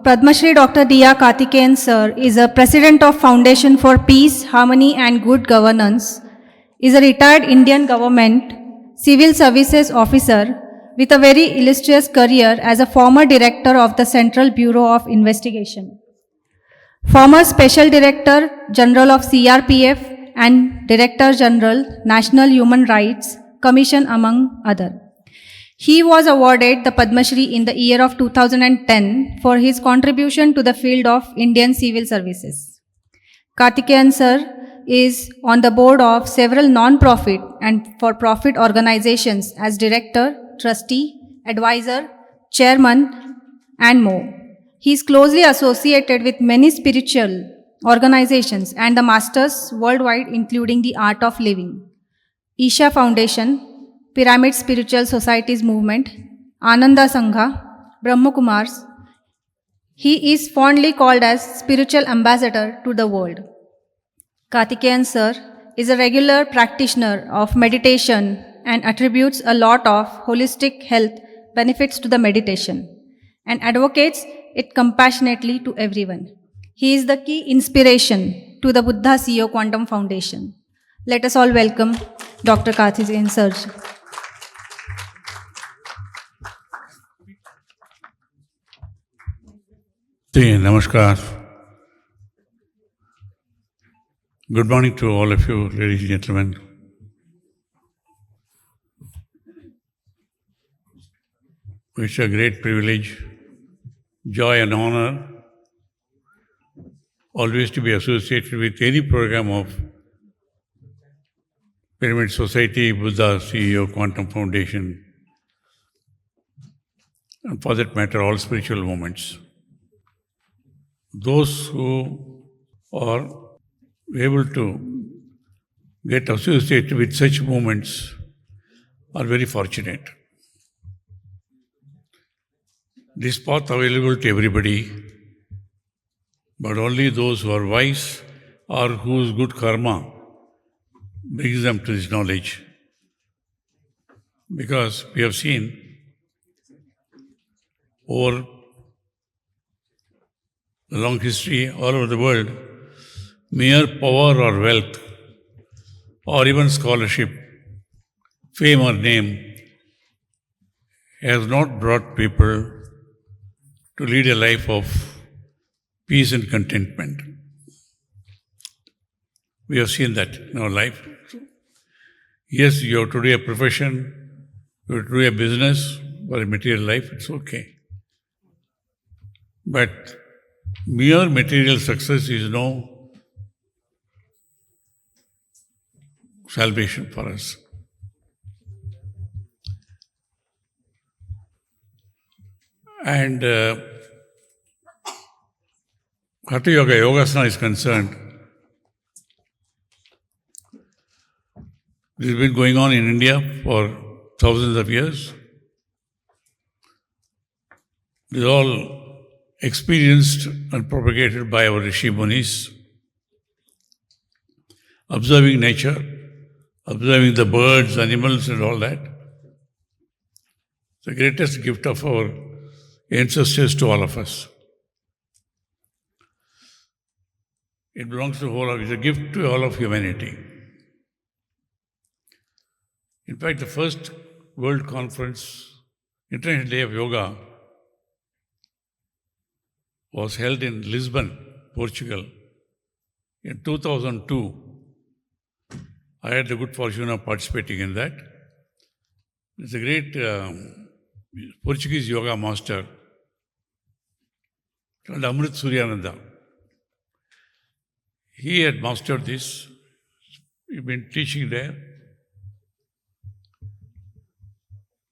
Padma Shri Dr. D.R. Kaarthikeyan sir is a president of Foundation for Peace, Harmony and Good Governance, is a retired Indian government civil services officer with a very illustrious career as a former director of the Central Bureau of Investigation, former Special Director General of CRPF and Director General, National Human Rights Commission among others. He was awarded the Padma Shri in the year of 2010 for his contribution to the field of Indian civil services. Kaarthikeyan sir is on the board of several non-profit and for-profit organizations as director, trustee, advisor, chairman, and more. He is closely associated with many spiritual organizations and the masters worldwide, including the Art of Living, Isha Foundation, Pyramid Spiritual Societies Movement, Ananda Sangha, Brahma Kumars. He is fondly called as spiritual ambassador to the world. Kaarthikeyan sir is a regular practitioner of meditation and attributes a lot of holistic health benefits to the meditation and advocates it compassionately to everyone. He is the key inspiration to the Buddha CEO Quantum Foundation. Let us all welcome Dr. Kaarthikeyan sir. Namaskar. Good morning to all of you, ladies and gentlemen. It's a great privilege, joy and honor always to be associated with any program of Pyramid Society, Buddha CEO, Quantum Foundation, and for that matter, all spiritual movements. Those who are able to get associated with such movements are very fortunate. This path available to everybody, but only those who are wise or whose good karma brings them to this knowledge. Because we have seen over the long history all over the world, mere power or wealth, or even scholarship, fame or name, has not brought people to lead a life of peace and contentment. We have seen that in our life. Yes, you have to do a profession, you have to do a business or a material life, it's okay. But mere material success is no salvation for us. And Hatha Yoga, Yogasana is concerned, this has been going on in India for thousands of years. It is all experienced and propagated by our Rishi Munis, observing nature, observing the birds, animals and all that. The greatest gift of our ancestors to all of us. It belongs to the whole of, it's a gift to all of humanity. In fact, the first World Conference, International Day of Yoga, was held in Lisbon, Portugal, in 2002. I had the good fortune of participating in that. It's a great Portuguese yoga master called Amrit Suryananda. He had mastered this. He'd been teaching there.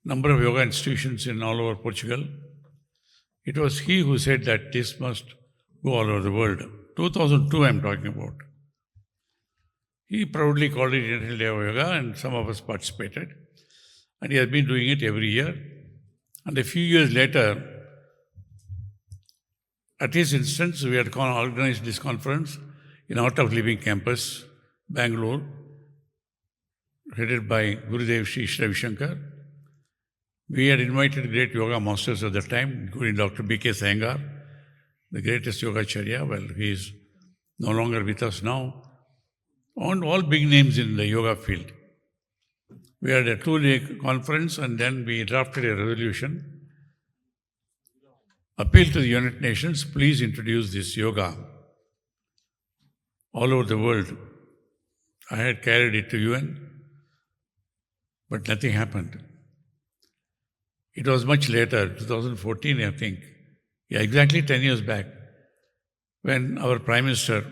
Number of yoga institutions in all over Portugal. It was he who said that this must go all over the world. 2002 I'm talking about. He proudly called it International Day of Yoga and some of us participated. And he has been doing it every year. And a few years later, at his instance, we had organized this conference in Art of Living campus, Bangalore, headed by Gurudev Sri Ravi Shankar. We had invited great yoga masters at that time, including Dr. B.K. Sayangar, the greatest yogacharya. Well, he is no longer with us now. And all big names in the yoga field. We had a 2-day conference and then we drafted a resolution. Appeal to the United Nations, please introduce this yoga all over the world. I had carried it to UN, but nothing happened. It was much later, 2014, I think, exactly 10 years back, when our Prime Minister,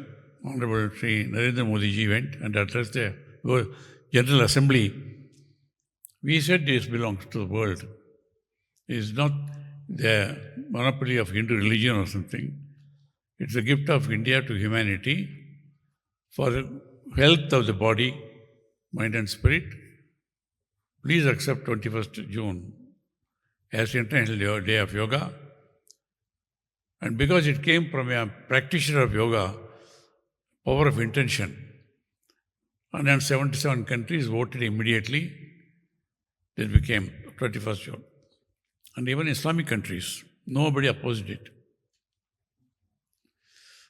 Honorable Sri Narendra Modi ji, went and addressed the General Assembly. We said this belongs to the world. It is not the monopoly of Hindu religion or something. It's a gift of India to humanity for the health of the body, mind and spirit. Please accept 21st June as International Day of Yoga. And because it came from a practitioner of yoga, power of intention, 177 countries voted immediately. This became 21st June. And even Islamic countries, nobody opposed it.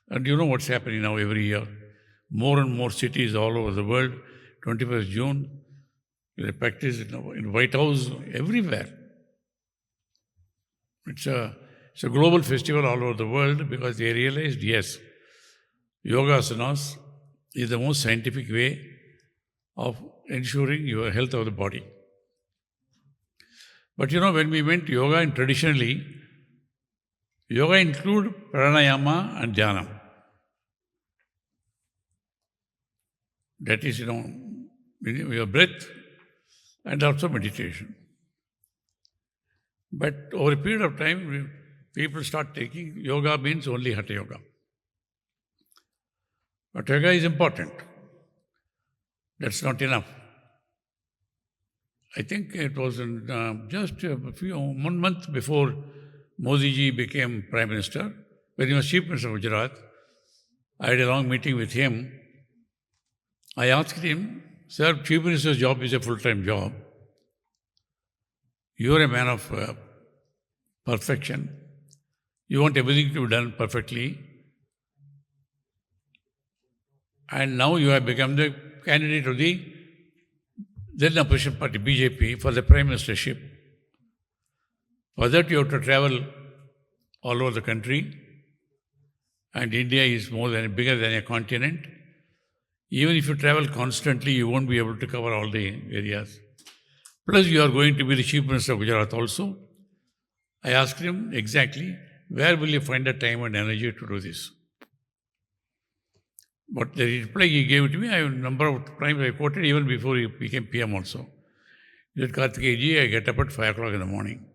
And you know what's happening now every year. More and more cities all over the world, 21st June, they practice in White House, everywhere. It's a global festival all over the world because they realized, yes, yoga asanas is the most scientific way of ensuring your health of the body. But you know, when we went to yoga, and traditionally, yoga include pranayama and dhyana. That is, your breath and also meditation. But over a period of time, people start taking yoga means only hatha yoga. But yoga is important. That's not enough. I think it was just 1 month before Modi ji became Prime Minister, when he was Chief Minister of Gujarat. I had a long meeting with him. I asked him, sir, Chief Minister's job is a full-time job. You are a man of perfection. You want everything to be done perfectly. And now you have become the candidate of the then opposition party, BJP, for the Prime Ministership. For that you have to travel all over the country. And India is bigger than a continent. Even if you travel constantly, you won't be able to cover all the areas. Plus, you are going to be the Chief Minister of Gujarat also. I asked him exactly, where will you find the time and energy to do this? But the reply he gave to me, a number of times I quoted even before he became PM also. He said, Kaarthikeyan ji, I get up at 5 o'clock in the morning.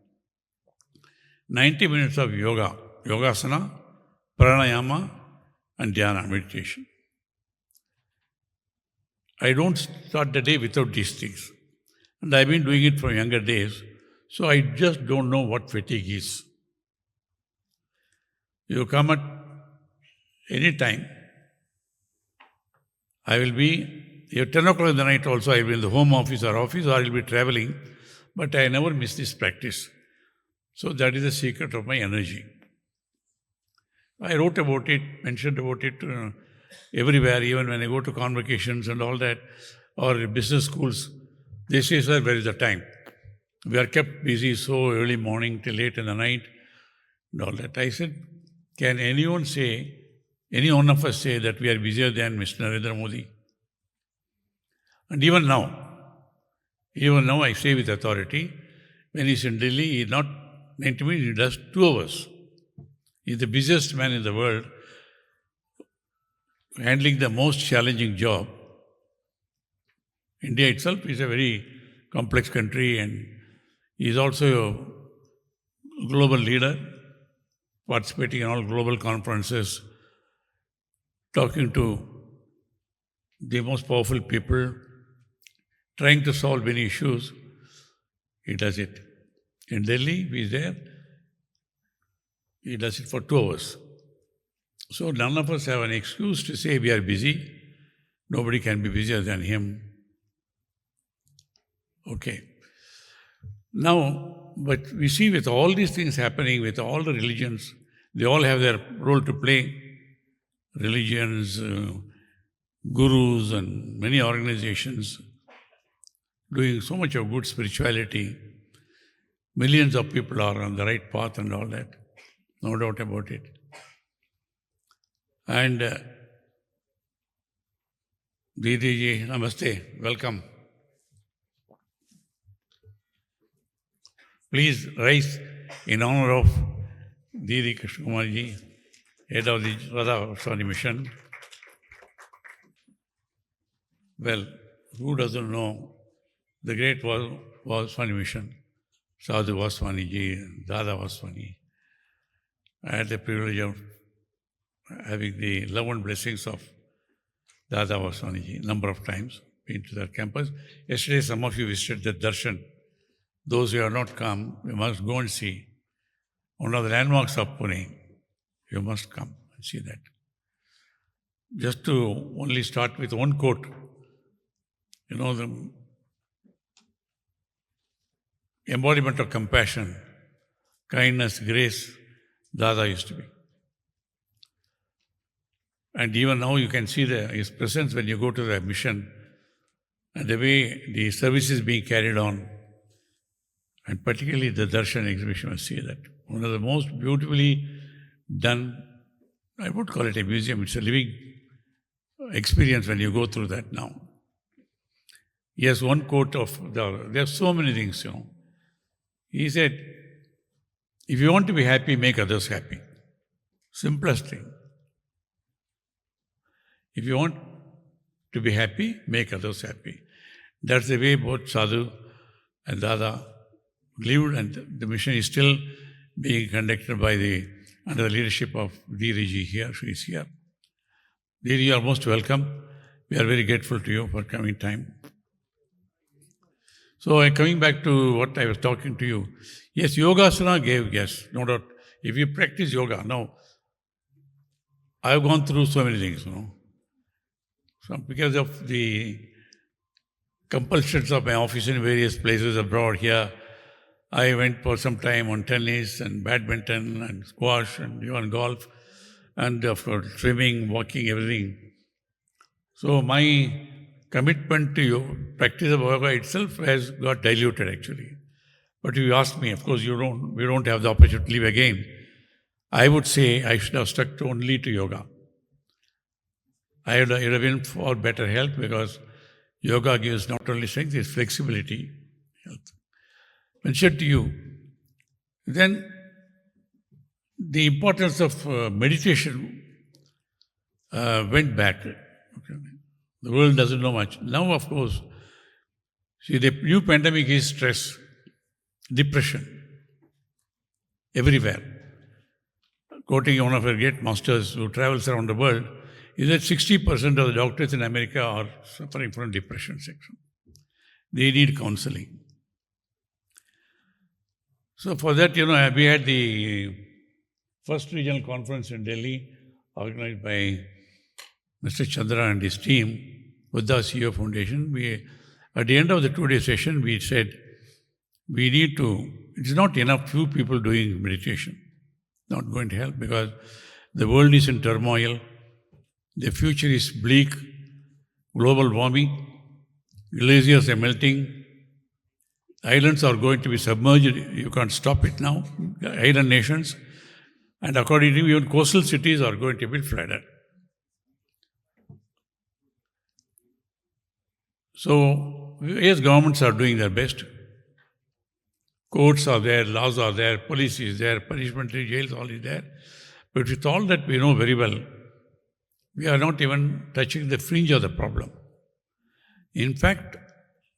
90 minutes of yoga, yogasana, pranayama, and dhyana, meditation. I don't start the day without these things. And I've been doing it from younger days, so I just don't know what fatigue is. You come at any time. I will be, at 10 o'clock in the night also, I will be in the home office, or I will be traveling, but I never miss this practice. So that is the secret of my energy. I wrote about it, mentioned about it everywhere, even when I go to convocations and all that, or business schools. They say, sir, where is the time? We are kept busy so early morning till late in the night and all that. I said, can any one of us say that we are busier than Mr. Narendra Modi? And even now I say with authority, when he's in Delhi, he's not 90 minutes, he does 2 hours. He's the busiest man in the world, handling the most challenging job. India itself is a very complex country and he is also a global leader, participating in all global conferences, talking to the most powerful people, trying to solve many issues. He does it. In Delhi, he is there. He does it for 2 hours. So none of us have an excuse to say we are busy. Nobody can be busier than him. Okay. Now, but we see with all these things happening, with all the religions, they all have their role to play. Religions, gurus, and many organizations doing so much of good spirituality. Millions of people are on the right path and all that. No doubt about it. And Didi ji, namaste, welcome. Please rise in honor of Didi Krishna Kumar ji, head of the Radha Vaswani mission. Well, who doesn't know the great Vaswani mission? Sadhu Vaswani ji, Dada Vaswani. I had the privilege of having the love and blessings of Dada Vaswani ji number of times, been to their campus. Yesterday, some of you visited the darshan. Those who have not come, you must go and see. One of the landmarks of Pune, you must come and see that. Just to only start with one quote, the embodiment of compassion, kindness, grace, Dada used to be. And even now you can see his presence when you go to the mission and the way the service is being carried on. And particularly the darshan exhibition, I see that. One of the most beautifully done, I would call it a museum, it's a living experience when you go through that now. Yes, one quote of there are so many things, He said, if you want to be happy, make others happy. Simplest thing. If you want to be happy, make others happy. That's the way both Sadhu and Dada lived, and the mission is still being conducted under the leadership of Didi ji here. She is here. Didi, you are most welcome. We are very grateful to you for coming time. So coming back to what I was talking to you, yes, Yogasana gave, yes, no doubt. If you practice yoga, now, I have gone through so many things, So because of the compulsions of my office in various places abroad here, I went for some time on tennis and badminton and squash and even golf and of course swimming, walking, everything. So my commitment to practice of yoga itself has got diluted actually. But if you ask me, of course we don't have the opportunity to live again. I would say I should have stuck only to yoga. It would have been for better health because yoga gives not only strength, it's flexibility, health. Mentioned to you, then the importance of meditation went back. Okay. The world doesn't know much. Now, of course, see, the new pandemic is stress, depression, everywhere. Quoting one of our great masters who travels around the world, is that 60% of the doctors in America are suffering from depression section. They need counseling. So for that, we had the first regional conference in Delhi, organized by Mr. Chandra and his team with the CEO Foundation. At the end of the 2-day session, we said, it's not enough few people doing meditation. Not going to help because the world is in turmoil. The future is bleak. Global warming. Glaciers are melting. Islands are going to be submerged. You can't stop it now. Island nations. And according to even coastal cities are going to be flooded. So, yes, governments are doing their best. Courts are there, laws are there, police is there, punishmentary jails, all is there. But with all that we know very well, we are not even touching the fringe of the problem. In fact,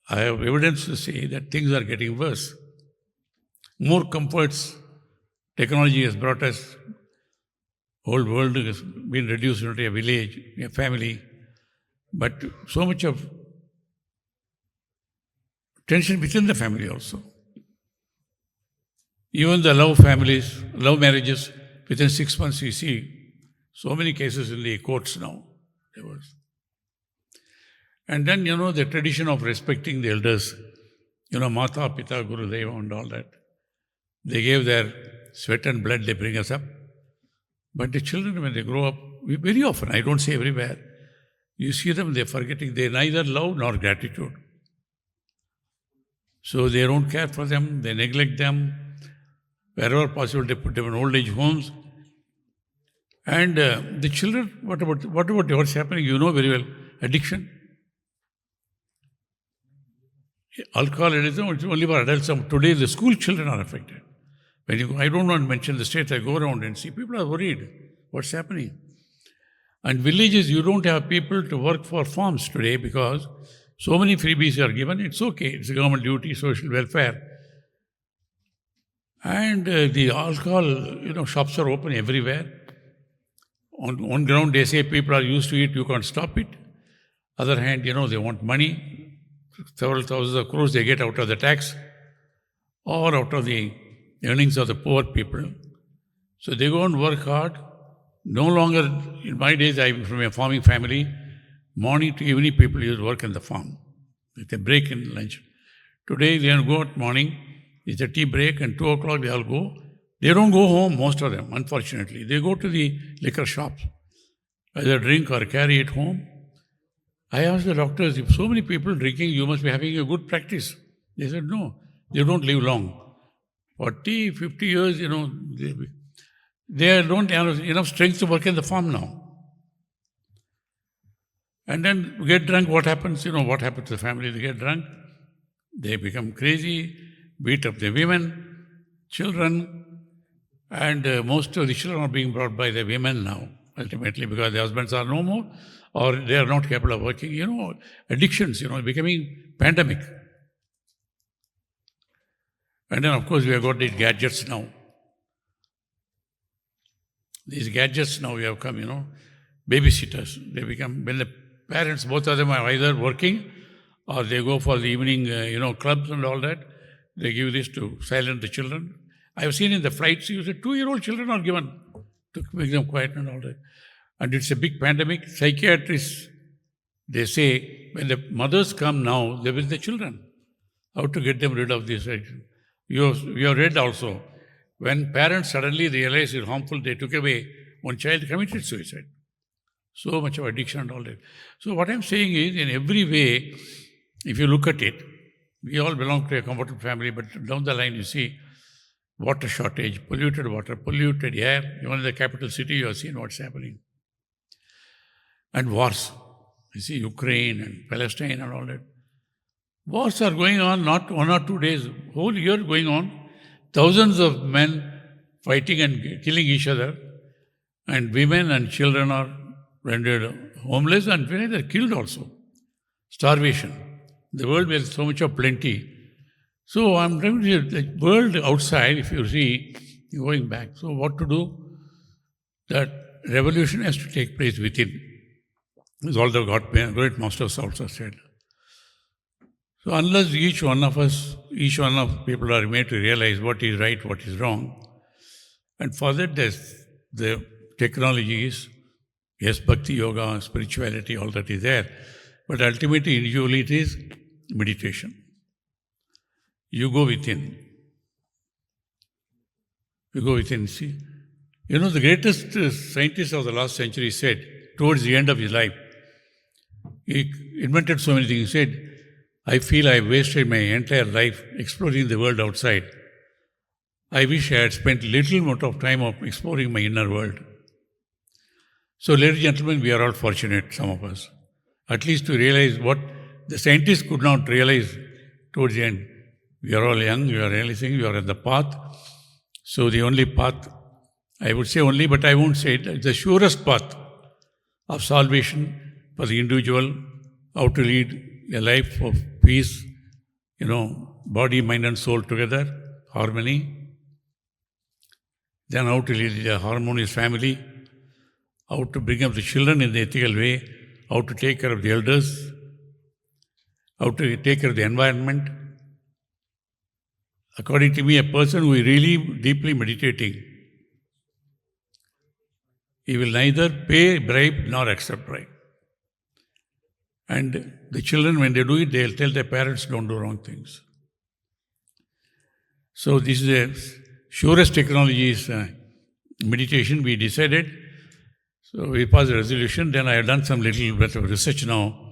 I have evidence to say that things are getting worse. More comforts, technology has brought us, whole world has been reduced into a village, a family, but so much of tension within the family also. Even the love marriages, within 6 months we see so many cases in the courts now. And then, the tradition of respecting the elders, Mata, Pita, Guru, Deva and all that. They gave their sweat and blood, they bring us up. But the children, when they grow up, very often, I don't say everywhere, you see them, they're forgetting, they neither love nor gratitude. So they don't care for them, they neglect them. Wherever possible, they put them in old age homes. And the children, what about what's happening? You know very well, addiction. Alcoholism, it's only for adults. Today, the school children are affected. I don't want to mention the states, I go around and see people are worried. What's happening? And villages, you don't have people to work for farms today because so many freebies are given. It's okay. It's a government duty, social welfare. And the alcohol, shops are open everywhere. On ground, they say people are used to it, you can't stop it. Other hand, they want money. Several thousands of crores they get out of the tax or out of the earnings of the poor people. So they go and work hard. No longer, in my days, I'm from a farming family. Morning to evening, people used to work in the farm. With a break in lunch. Today, they don't go at morning. It's a tea break, and 2 o'clock they all go. They don't go home, most of them, unfortunately. They go to the liquor shops, either drink or carry it home. I asked the doctors, if so many people drinking, you must be having a good practice. They said, no, they don't live long. 40, 50 years, they don't have enough strength to work in the farm now. And then get drunk, what happens? What happens to the family? They get drunk, they become crazy, beat up the women, children, and most of the children are being brought by the women now, ultimately, because the husbands are no more, or they are not capable of working. Addictions, becoming pandemic. And then, of course, we have got these gadgets now. These gadgets now we have come, babysitters. They become, when the parents, both of them are either working or they go for the evening, clubs and all that. They give this to silence the children. I have seen in the flights, 2-year-old children are given to make them quiet and all that. And it's a big pandemic. Psychiatrists, they say, when the mothers come now, they're with the children. How to get them rid of this addiction. You have read also, when parents suddenly realized it's harmful, they took away, one child committed suicide. So much of addiction and all that. So what I'm saying is, in every way, if you look at it, we all belong to a comfortable family, but down the line you see water shortage, polluted water, polluted air. Even in the capital city, you have seen what's happening. And wars. You see Ukraine and Palestine and all that. Wars are going on not 1 or 2 days, whole year going on. Thousands of men fighting and killing each other. And women and children are rendered homeless and they're killed also. Starvation. The world where so much of plenty. So I'm trying to say, the world outside, if you see, going back. So what to do? That revolution has to take place within. This is all the great masters also said. So unless each one of people are made to realize what is right, what is wrong, and for that the technology is, yes, bhakti yoga, spirituality, all that is there, but ultimately, individually, it is meditation. You go within. You go within. See, the greatest scientist of the last century said, towards the end of his life, he invented so many things. He said, I feel I wasted my entire life exploring the world outside. I wish I had spent little amount of time of exploring my inner world. So, ladies and gentlemen, we are all fortunate, some of us, at least to realize what the scientists could not realize towards the end. We are all young, we are realizing we are on the path. So the only path, I would say only, but I won't say it, it's the surest path of salvation for the individual, how to lead a life of peace, body, mind and soul together, harmony. Then how to lead a harmonious family, how to bring up the children in the ethical way, how to take care of the elders, how to take care of the environment. According to me, a person who is really deeply meditating, he will neither pay bribe nor accept bribe. And the children, when they do it, they'll tell their parents, don't do wrong things. So this is surest technology is meditation, we decided. So we passed a resolution. Then I have done some little bit of research now.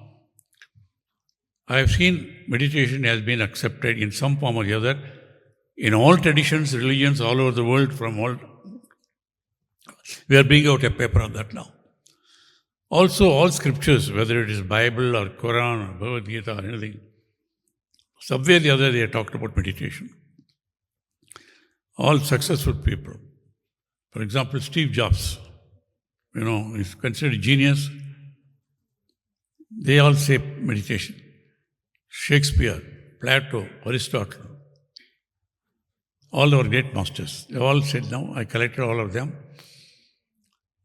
I have seen meditation has been accepted in some form or the other in all traditions, religions all over the world. We are bringing out a paper on that now. Also, all scriptures, whether it is Bible or Quran or Bhagavad Gita or anything, somewhere or the other they have talked about meditation. All successful people. For example, Steve Jobs, is considered a genius. They all say meditation. Shakespeare, Plato, Aristotle, all our great masters, they all said now, I collected all of them.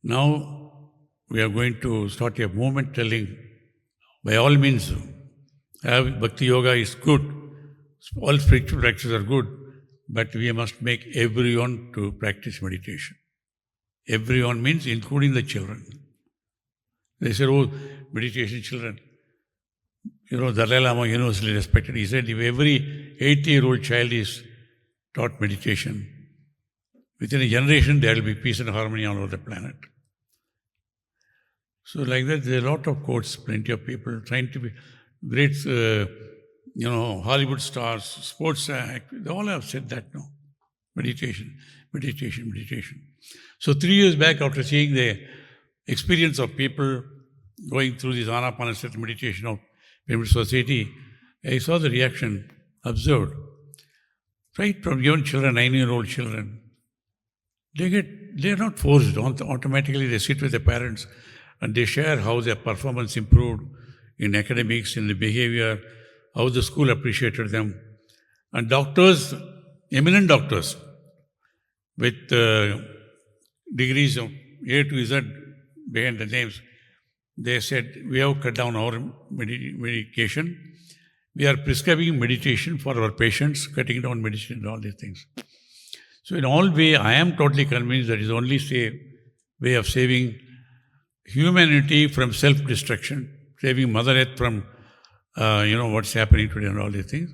Now we are going to start a movement telling, by all means, Bhakti Yoga is good, all spiritual practices are good, but we must make everyone to practice meditation. Everyone means including the children. They said, oh, meditation children. Dalai Lama universally respected. He said, if every 80-year-old child is taught meditation, within a generation there will be peace and harmony all over the planet. So like that, there are a lot of quotes, plenty of people trying to be great, Hollywood stars, sports actors, they all have said that now. Meditation, meditation, meditation. So 3 years back, after seeing the experience of people going through this Anapanasati meditation of Pyramid Society, I saw the reaction, observed. Right from young children, 9-year-old children, they're not forced. Automatically they sit with their parents and they share how their performance improved in academics, in the behavior, how the school appreciated them. And doctors, eminent doctors, with degrees of A to Z behind the names, they said, we have cut down our medication. We are prescribing meditation for our patients, cutting down medicine and all these things. So in all way, I am totally convinced that it is only way of saving humanity from self-destruction, saving Mother Earth from, what's happening today and all these things.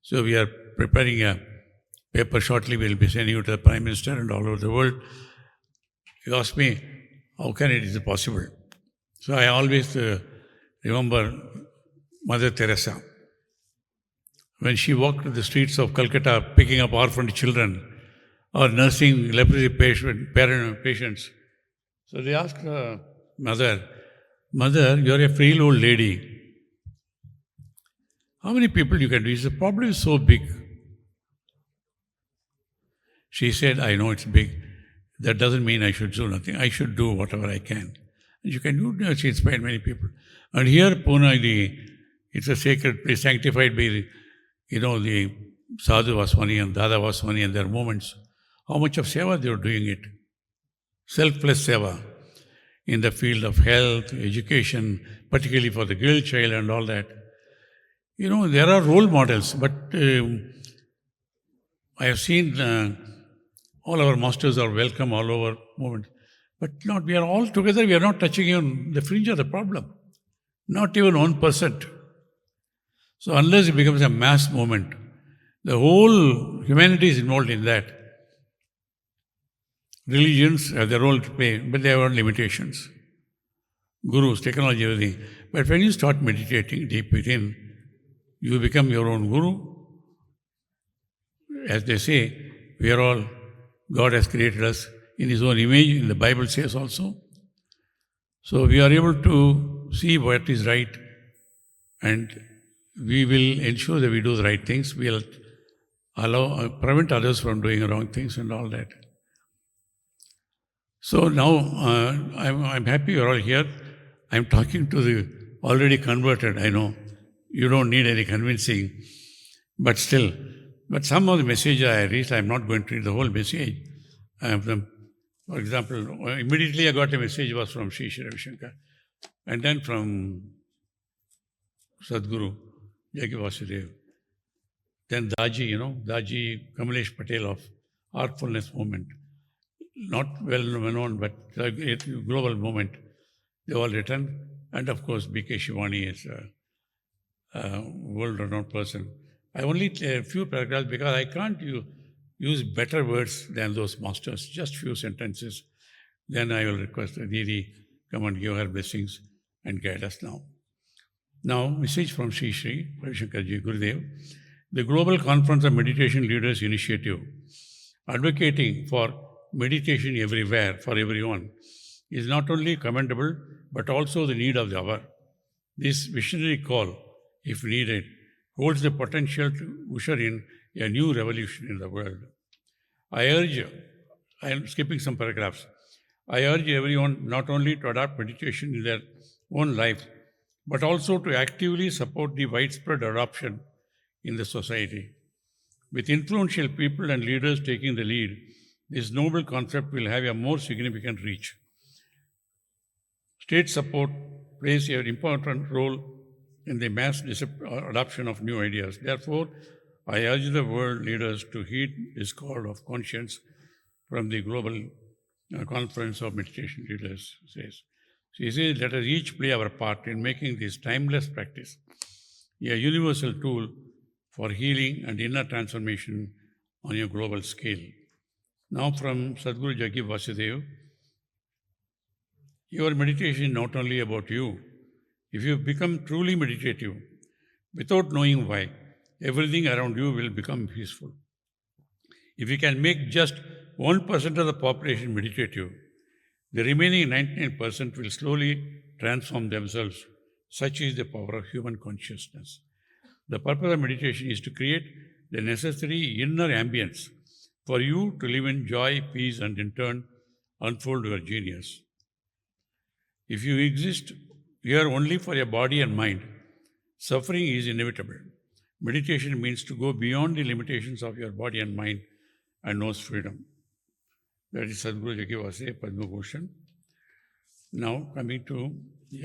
So we are preparing a paper shortly. We will be sending it to the Prime Minister and all over the world. He asked me, how can it is possible? So I always remember Mother Teresa. When she walked the streets of Calcutta picking up orphaned children or nursing leprosy patients. So they asked her, Mother, you're a frail old lady. How many people you can do? The problem is so big. She said, I know it's big. That doesn't mean I should do nothing. I should do whatever I can. And you can do, she inspired many people. And here, Pune, it's a sacred place, sanctified by the Sadhu Vaswani and Dada Vaswani and their movements. How much of seva they are doing it. Selfless seva in the field of health, education, particularly for the girl child and all that. There are role models, but I have seen all our masters are welcome all over movements. But we are all together, we are not touching even the fringe of the problem. Not even 1%. So unless it becomes a mass movement, the whole humanity is involved in that. Religions have their role to play, but they have own limitations. Gurus, technology, everything. But when you start meditating deep within, you become your own guru. As they say, we are all, God has created us in His own image, in the Bible says also. So we are able to see what is right, and we will ensure that we do the right things. We will prevent others from doing wrong things and all that. So now I'm happy you're all here. I'm talking to the already converted. I know you don't need any convincing, but still. But some of the message I read, I'm not going to read the whole message. For example, immediately I got a message was from Sri Ravi Shankar, and then from Sadhguru, Jaggi Vasudev. Then Daji, Daji Kamalesh Patel of Artfulness Movement. Not well known, but a global movement. They all written. And of course, B.K. Shivani is a world-renowned person. I only a few paragraphs because I can't use better words than those masters, just few sentences. Then I will request Didi come and give her blessings and guide us now. Now, message from Sri Sri Ravishankarji Gurudev. The Global Conference of Meditation Leaders Initiative, advocating for meditation everywhere for everyone, is not only commendable but also the need of the hour. This visionary call, if needed, holds the potential to usher in a new revolution in the world. I am skipping some paragraphs. I urge everyone not only to adopt meditation in their own life, but also to actively support the widespread adoption in the society. With influential people and leaders taking the lead, this noble concept will have a more significant reach. State support plays an important role in the mass adoption of new ideas. Therefore, I urge the world leaders to heed this call of conscience from the Global Conference of Meditation Leaders. She says, let us each play our part in making this timeless practice a universal tool for healing and inner transformation on a global scale. Now from Sadhguru Jaggi Vasudev, your meditation is not only about you. If you become truly meditative, without knowing why, everything around you will become peaceful. If you can make just 1% of the population meditative, the remaining 99% will slowly transform themselves. Such is the power of human consciousness. The purpose of meditation is to create the necessary inner ambience for you to live in joy, peace, and in turn unfold your genius. If you exist here only for your body and mind, suffering is inevitable. Meditation means to go beyond the limitations of your body and mind and knows freedom. That is Sadhguru Jaggi Vasudev Padma Bhushan. Now coming to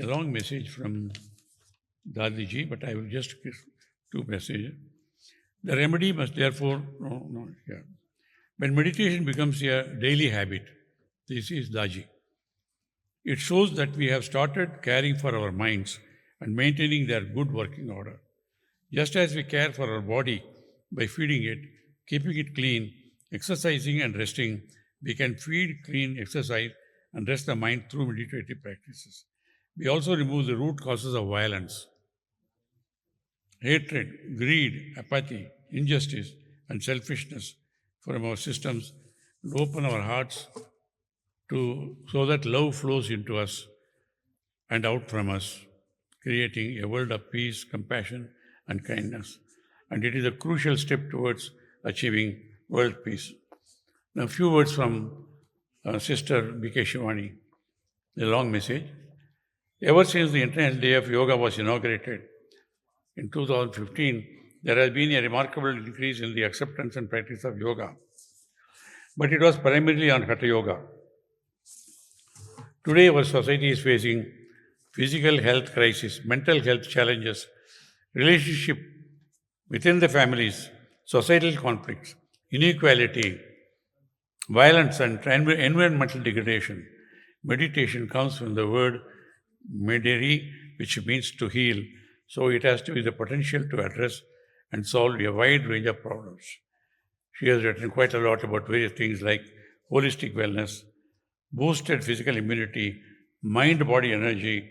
a long message from Dadiji, but I will just give two messages. The remedy must therefore, when meditation becomes a daily habit, this is Daji. It shows that we have started caring for our minds and maintaining their good working order. Just as we care for our body by feeding it, keeping it clean, exercising and resting, we can feed, clean, exercise, and rest the mind through meditative practices. We also remove the root causes of violence, hatred, greed, apathy, injustice, and selfishness from our systems and open our hearts so that love flows into us and out from us, creating a world of peace, compassion, and kindness. And it is a crucial step towards achieving world peace. Now, a few words from Sister B.K. Shivani, a long message. Ever since the International Day of Yoga was inaugurated in 2015, there has been a remarkable increase in the acceptance and practice of yoga. But it was primarily on Hatha Yoga. Today, our society is facing physical health crisis, mental health challenges, relationship within the families, societal conflicts, inequality, violence, and environmental degradation. Meditation comes from the word mederi, which means to heal. So it has to be the potential to address and solve a wide range of problems. She has written quite a lot about various things like holistic wellness, boosted physical immunity, mind-body energy,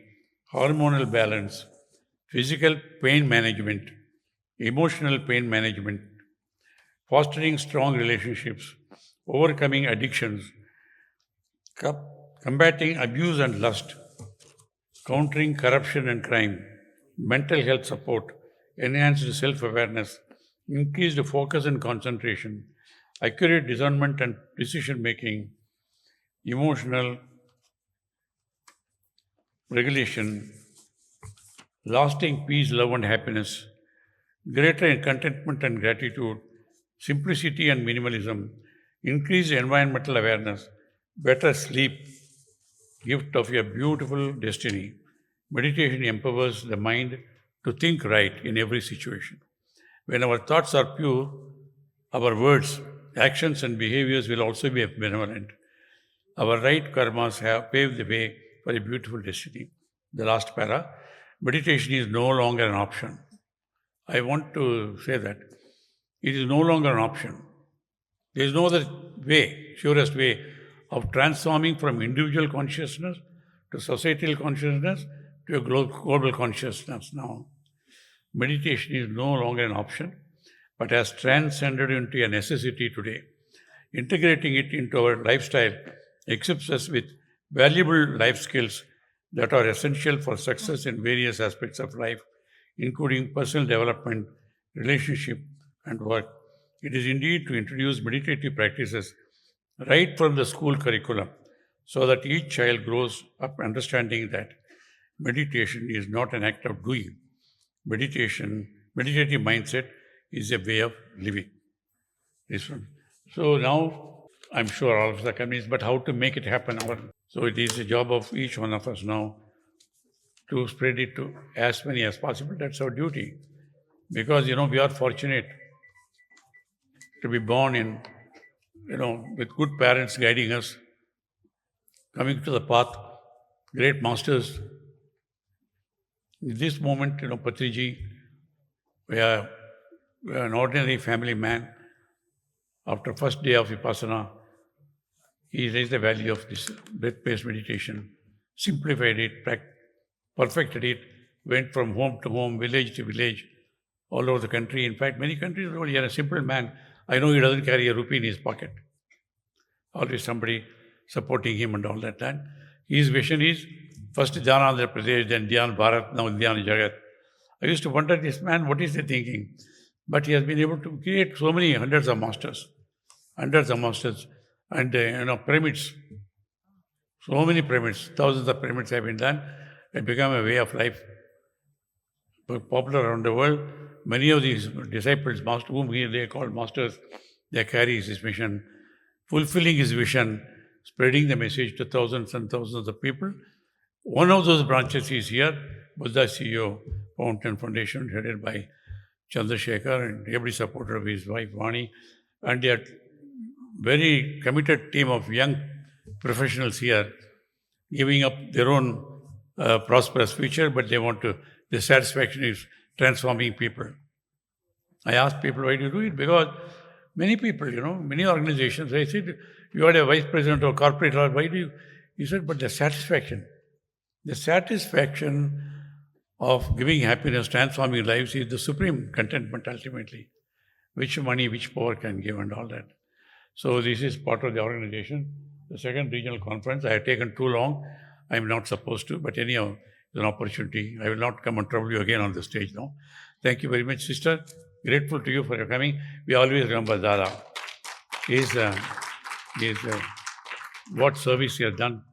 hormonal balance, physical pain management, emotional pain management, fostering strong relationships, overcoming addictions, combating abuse and lust, countering corruption and crime, mental health support, enhanced self-awareness, increased focus and concentration, accurate discernment and decision-making, emotional regulation, lasting peace, love and happiness, greater contentment and gratitude, simplicity and minimalism, increased environmental awareness, better sleep, gift of a beautiful destiny. Meditation empowers the mind to think right in every situation. When our thoughts are pure, our words, actions and behaviors will also be benevolent. Our right karmas have paved the way for a beautiful destiny. The last para, meditation is no longer an option. I want to say that it is no longer an option. There is no other way, surest way of transforming from individual consciousness to societal consciousness to a global consciousness now. Meditation is no longer an option, but has transcended into a necessity today. Integrating it into our lifestyle equips us with valuable life skills that are essential for success in various aspects of life, including personal development, relationship, and work. It is indeed to introduce meditative practices right from the school curriculum so that each child grows up understanding that meditation is not an act of doing. Meditative mindset is a way of living. This one. So now I'm sure all of us are convinced, but how to make it happen? So it is the job of each one of us now to spread it to as many as possible. That's our duty. Because, we are fortunate to be born in, with good parents guiding us, coming to the path, great masters. In this moment, Patriji, we are an ordinary family man. After first day of Vipassana, he raised the value of this breath-based meditation, simplified it, perfected it, went from home to home, village to village, all over the country. In fact, many countries, he is a simple man. I know he doesn't carry a rupee in his pocket. Always somebody supporting him and all that. And his vision is first Dhyan Andhra Pradesh, then Dhyan Bharat, now Dhyan Jagat. I used to wonder, this man, what is he thinking? But he has been able to create so many hundreds of masters, and pyramids. So many pyramids, thousands of pyramids have been done. It become a way of life. Popular around the world, many of these disciples, whom they call masters, they carry his mission, fulfilling his vision, spreading the message to thousands and thousands of people. One of those branches is here, Buddha CEO Fountain Foundation, headed by Chandrasekhar and every supporter of his wife Vani, and they are very committed team of young professionals here, giving up their own prosperous future, but the satisfaction is transforming people. I ask people, why do you do it? Because many people, many organizations, I said, you are a vice president or corporate law, why do you? He said, but the satisfaction of giving happiness, transforming lives is the supreme contentment ultimately, which money, which power can give and all that. So this is part of the organization. The second regional conference, I have taken too long. I am not supposed to, but anyhow, it's an opportunity. I will not come and trouble you again on the stage now. Thank you very much, sister. Grateful to you for your coming. We always remember Dada. What service he has done.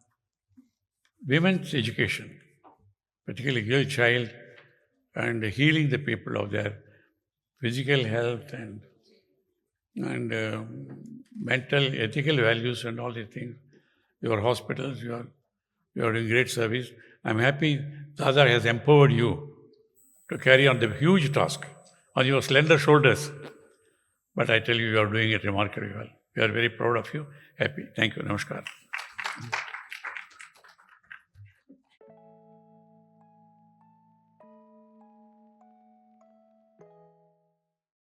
Women's education, particularly girl child, and healing the people of their physical health and mental, ethical values and all these things. Your hospitals, you are doing great service. I'm happy Dada has empowered you to carry on the huge task on your slender shoulders. But I tell you, you are doing it remarkably well. We are very proud of you. Happy. Thank you. Namaskar.